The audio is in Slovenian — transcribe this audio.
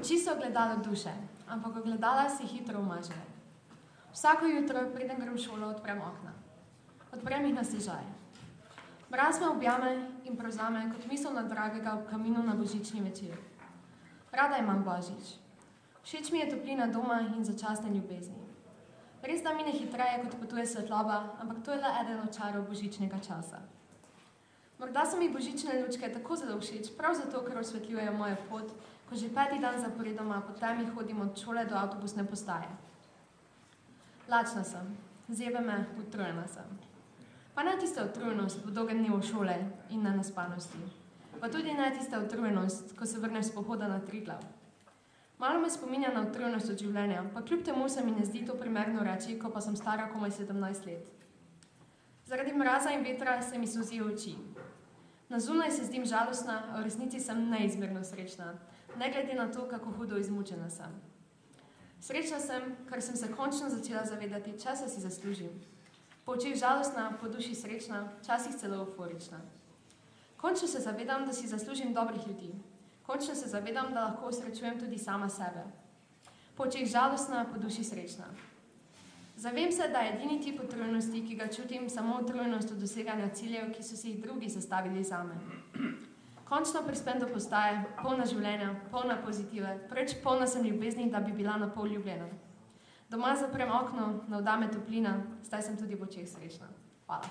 Oči so ogledalo duše, ampak ogledala se hitro umažejo. Vsako jutro, preden grem v šolo, odprem okna. Odprem jih na stežaj. Mraz me objame in prevzame kot misel na dragega ob kaminu na božični večer. Rada imam božič. Všeč mi je toplina doma in začasne ljubezni. Res da mine hitreje, kot potuje svetloba, ampak to je le eden od čarov božičnega časa. Morda so mi božične lučke tako zelo všeč, prav zato, ker osvetljujejo mojo pot, ko že 5. dan zaporedoma po temi hodim od šole do avtobusne postaje. Lačna sem, zebe me, utrujena sem. Pa ne tista utrujenost po dolgem dnevu šole in na naspanosti. Pa tudi ne tista utrujenost, ko se vrneš s pohoda na Triglav. Malo me spominja na utrujenost od življenja, pa kljub temu se mi ne zdi to primerno reči, ko pa sem stara komaj 17 let. Zaradi mraza in vetra se mi solzijo oči. Na zunaj se zdim žalostna, a v resnici sem neizmerno srečna, ne glede na to, kako hudo izmučena sem. Srečna sem, ker sem se končno začela zavedati, česa si zaslužim. Po očih žalostna, po duši srečna, včasih celo euforična. Končno se zavedam, da si zaslužim dobrih ljudi. Končno se zavedam, da lahko osrečujem tudi sama sebe. Po očih žalostna, po duši srečna. Zavem se, da je edini tip utrujenosti, ki ga čutim, samo utrujenost od doseganja ciljev, ki so si jih drugi zastavili zame. Končno prispem do postaje, polna življenja, polna pozitive, preveč polna sem ljubezni, da bi bila na pol ljubljena. Doma zaprem okno, navda me toplina, zdaj sem tudi v očeh srečna. Hvala.